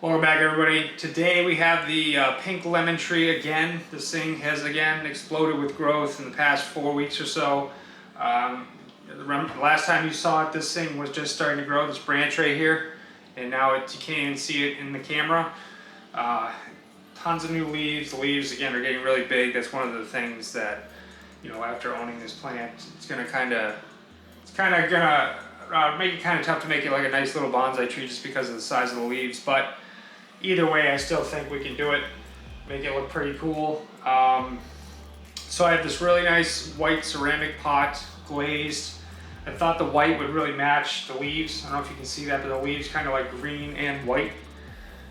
Welcome back, everybody. Today we have the pink lemon tree again. This thing has again exploded with growth in the past 4 weeks or so. The last time you saw it, this thing was just starting to grow, this branch right here, and now you can't even see it in the camera. Tons of new leaves. The leaves again are getting really big. That's one of the things that, you know, after owning this plant, it's gonna make it kind of tough to make it like a nice little bonsai tree just because of the size of the leaves. But either way, I still think we can do it, make it look pretty cool. So I have this really nice white ceramic pot, glazed. I thought the white would really match the leaves. I don't know if you can see that, but the leaves kind of like green and white.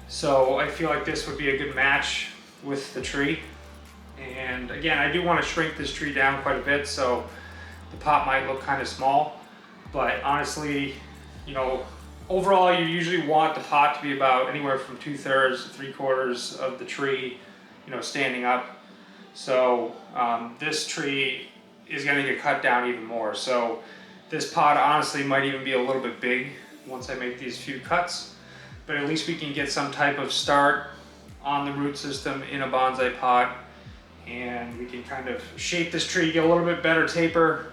So I feel like this would be a good match with the tree. And again, I do want to shrink this tree down quite a bit, so the pot might look kind of small. But honestly, you know, overall, you usually want the pot to be about anywhere from 2/3 to 3/4 of the tree, you know, standing up. So this tree is going to get cut down even more. So this pot honestly might even be a little bit big once I make these few cuts. But at least we can get some type of start on the root system in a bonsai pot, and we can kind of shape this tree, get a little bit better taper,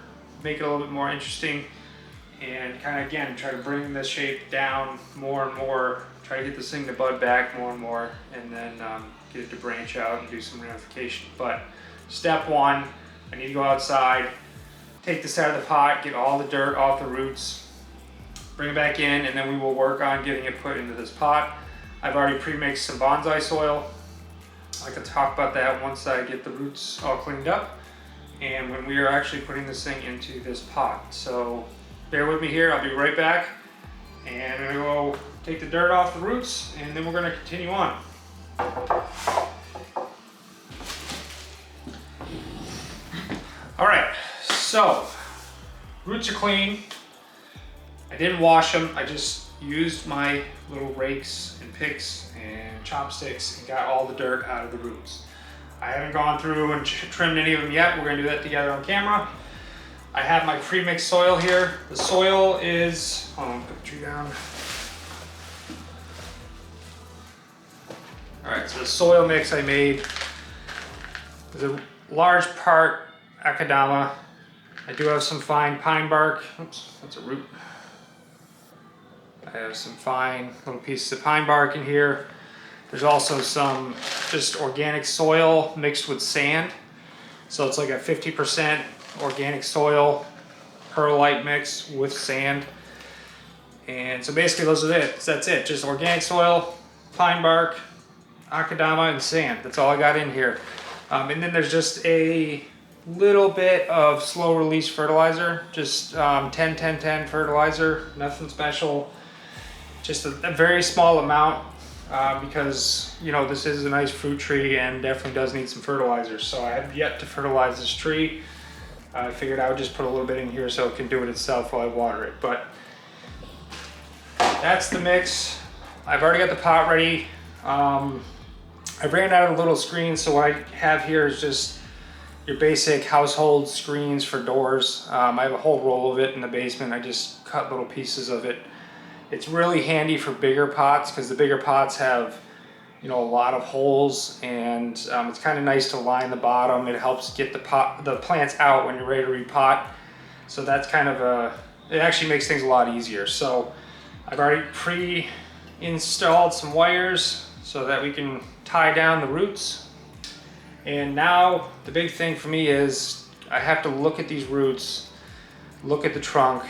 make it a little bit more interesting, and kind of again try to bring the shape down more and more, try to get this thing to bud back more and more, and then get it to branch out and do some ramification. But step one, I need to go outside, take this out of the pot, get all the dirt off the roots, bring it back in, and then we will work on getting it put into this pot. I've already pre-mixed some bonsai soil. I can talk about that once I get the roots all cleaned up and when we are actually putting this thing into this pot. So bear with me here, I'll be right back, and I'm gonna go take the dirt off the roots, and then we're gonna continue on. All right, so roots are clean. I didn't wash them, I just used my little rakes and picks and chopsticks and got all the dirt out of the roots. I haven't gone through and trimmed any of them yet. We're gonna do that together on camera. I have my pre-mixed soil here. The soil is, hold on, put the tree down. All right, so the soil mix I made is a large part akadama. I do have some fine pine bark. Oops, that's a root. I have some fine little pieces of pine bark in here. There's also some just organic soil mixed with sand. So it's like a 50% organic soil perlite mix with sand. And so basically that's it. Just organic soil, pine bark, akadama, and sand. That's all I got in here. And then there's just a little bit of slow release fertilizer, just 10-10-10 fertilizer, nothing special. Just a very small amount because, you know, this is a nice fruit tree and definitely does need some fertilizer. So I have yet to fertilize this tree. I figured I would just put a little bit in here so it can do it itself while I water it. But that's the mix. I've already got the pot ready. I ran out of little screens, so what I have here is just your basic household screens for doors. I have a whole roll of it in the basement. I just cut little pieces of it. It's really handy for bigger pots because the bigger pots have, you know, a lot of holes, and it's kind of nice to line the bottom. It helps get the plants out when you're ready to repot. So that's kind of it actually makes things a lot easier. So I've already pre-installed some wires so that we can tie down the roots. And now the big thing for me is I have to look at these roots, look at the trunk,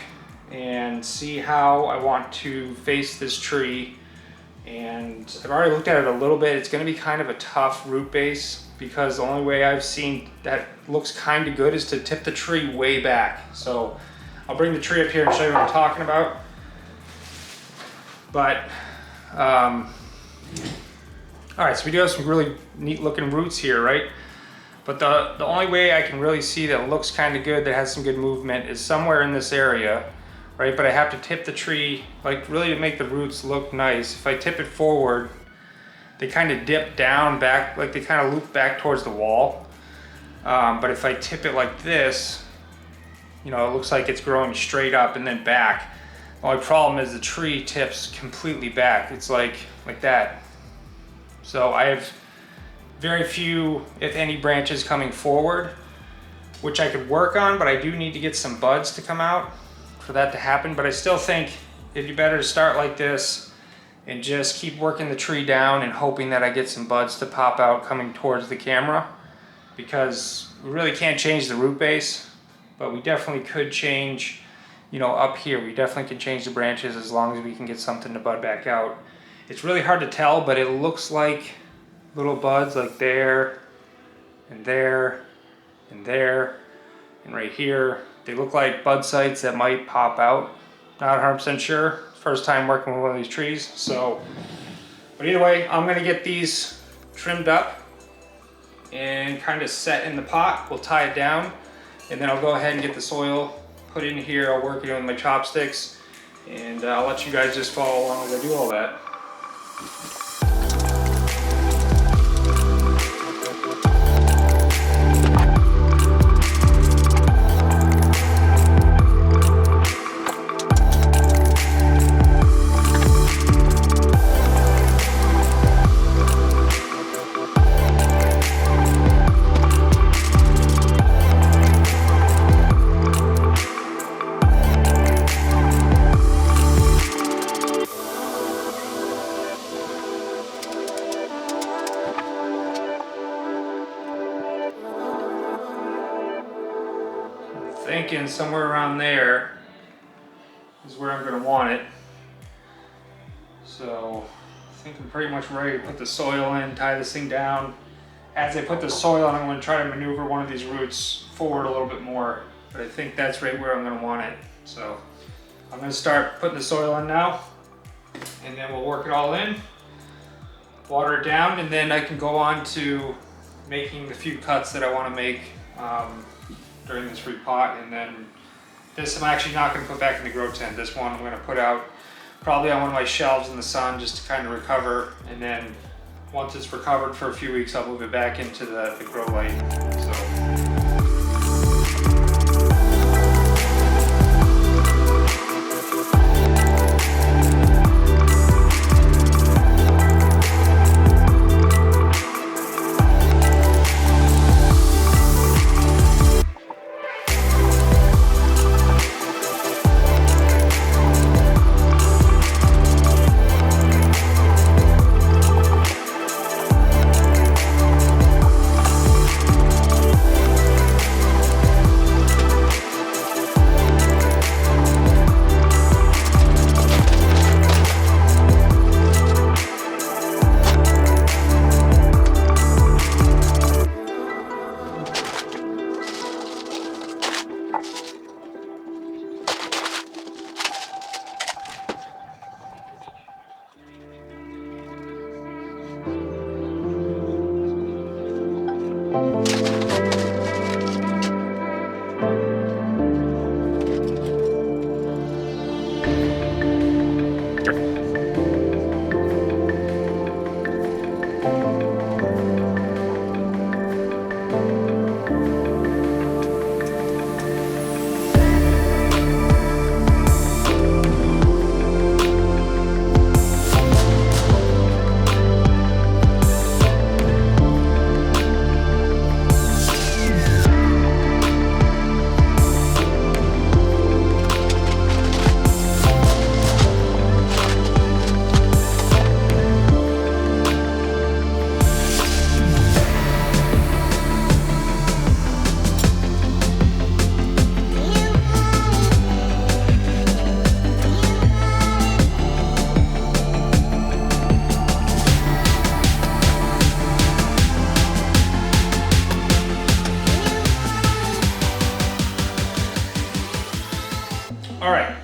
and see how I want to face this tree. And I've already looked at it a little bit. It's going to be kind of a tough root base because the only way I've seen that looks kind of good is to tip the tree way back. So I'll bring the tree up here and show you what I'm talking about. But all right, so we do have some really neat looking roots here, right? But the only way I can really see that looks kind of good, that has some good movement, is somewhere in this area, right? But I have to tip the tree, like really to make the roots look nice. If I tip it forward, they kind of dip down back, like they kind of loop back towards the wall. But if I tip it like this, you know, it looks like it's growing straight up and then back. Only problem is the tree tips completely back. It's like that. So I have very few, if any, branches coming forward, which I could work on, but I do need to get some buds to come out for that to happen. But I still think it'd be better to start like this and just keep working the tree down and hoping that I get some buds to pop out coming towards the camera, because we really can't change the root base, but we definitely could change, you know, up here. We definitely can change the branches as long as we can get something to bud back out. It's really hard to tell, but it looks like little buds like there and there and there and right here. They look like bud sites that might pop out. Not 100% sure. First time working with one of these trees. So, but either way, I'm gonna get these trimmed up and kind of set in the pot. We'll tie it down, and then I'll go ahead and get the soil put in here. I'll work it with my chopsticks, and I'll let you guys just follow along as I do all that. Thinking somewhere around there is where I'm going to want it. So I think I'm pretty much ready to put the soil in, tie this thing down. As I put the soil in, I'm going to try to maneuver one of these roots forward a little bit more, but I think that's right where I'm going to want it. So I'm going to start putting the soil in now, and then we'll work it all in, water it down, and then I can go on to making the few cuts that I want to make during this repot. And then this I'm actually not going to put back in the grow tent. This one I'm going to put out probably on one of my shelves in the sun just to kind of recover, and then once it's recovered for a few weeks, I'll move it back into the grow light. So.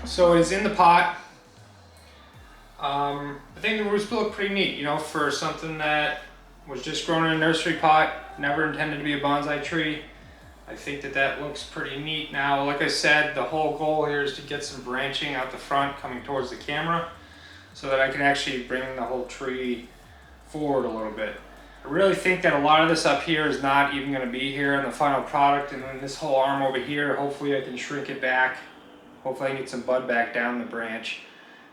So it is in the pot. I think the roots look pretty neat, you know, for something that was just grown in a nursery pot, never intended to be a bonsai tree. I think that that looks pretty neat. Now, like I said, the whole goal here is to get some branching out the front coming towards the camera so that I can actually bring the whole tree forward a little bit. I really think that a lot of this up here is not even going to be here in the final product, and then this whole arm over here, hopefully I can shrink it back hopefully I can get some bud back down the branch.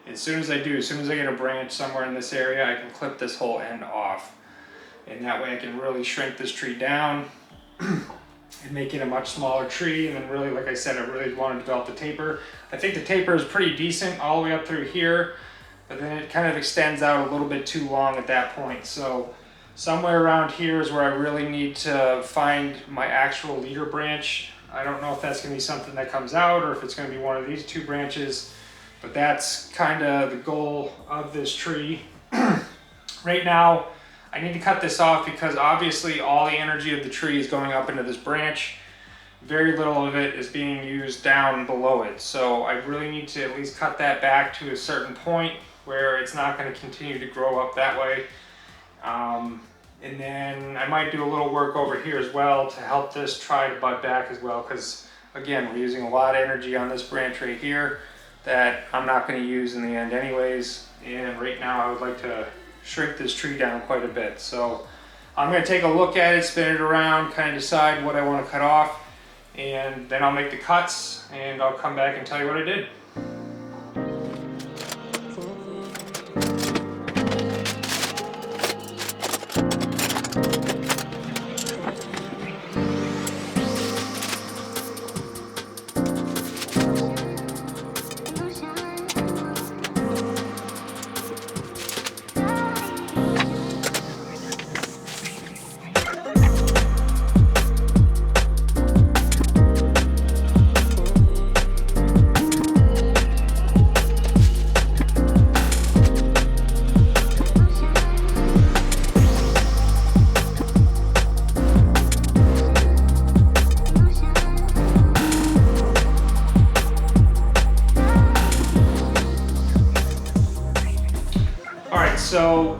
As soon as I do, as soon as I get a branch somewhere in this area, I can clip this whole end off. And that way I can really shrink this tree down and make it a much smaller tree. And then really, like I said, I really want to develop the taper. I think the taper is pretty decent all the way up through here, but then it kind of extends out a little bit too long at that point. So somewhere around here is where I really need to find my actual leader branch. I don't know if that's going to be something that comes out or if it's going to be one of these two branches, but that's kind of the goal of this tree. Right now, I need to cut this off because obviously all the energy of the tree is going up into this branch. Very little of it is being used down below it. So I really need to at least cut that back to a certain point where it's not going to continue to grow up that way. And then I might do a little work over here as well to help this try to bud back as well, because again, we're using a lot of energy on this branch right here that I'm not going to use in the end anyways. And right now I would like to shrink this tree down quite a bit. So I'm going to take a look at it, spin it around, kind of decide what I want to cut off, and then I'll make the cuts and I'll come back and tell you what I did. So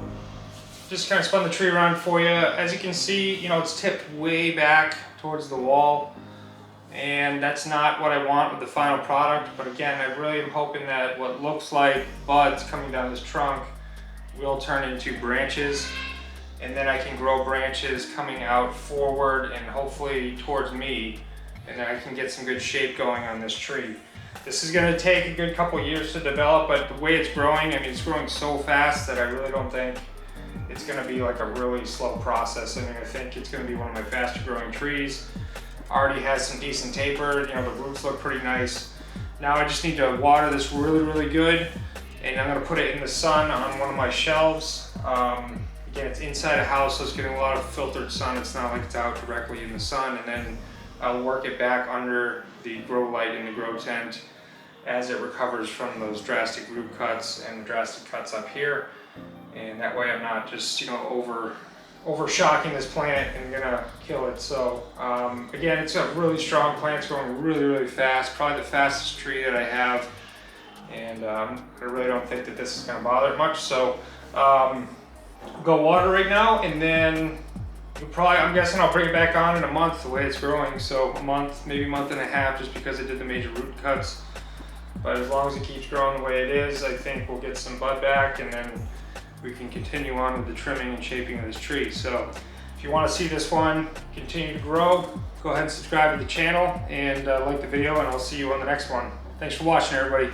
just kind of spun the tree around for you. As you can see, you know, it's tipped way back towards the wall, and that's not what I want with the final product. But again, I really am hoping that what looks like buds coming down this trunk will turn into branches, and then I can grow branches coming out forward and hopefully towards me, and then I can get some good shape going on this tree. This is going to take a good couple years to develop, but the way it's growing, I mean, it's growing so fast that I really don't think it's going to be like a really slow process. I mean, I think it's going to be one of my faster growing trees. Already has some decent taper, you know, the roots look pretty nice. Now I just need to water this really good, and I'm going to put it in the sun on one of my shelves. Again, it's inside a house, so it's getting a lot of filtered sun. It's not like it's out directly in the sun, and then I'll work it back under the grow light in the grow tent as it recovers from those drastic root cuts and the drastic cuts up here. And that way I'm not just, you know, over shocking this plant and gonna kill it. So again, it's a really strong plant. It's growing really fast, probably the fastest tree that I have. And I really don't think that this is gonna bother it much. So go water right now, and then I'm guessing I'll bring it back on in a month the way it's growing. So a month, maybe a month and a half, just because it did the major root cuts. But as long as it keeps growing the way it is, I think we'll get some bud back, and then we can continue on with the trimming and shaping of this tree. So if you want to see this one continue to grow, go ahead and subscribe to the channel and like the video, and I'll see you on the next one. Thanks for watching, everybody.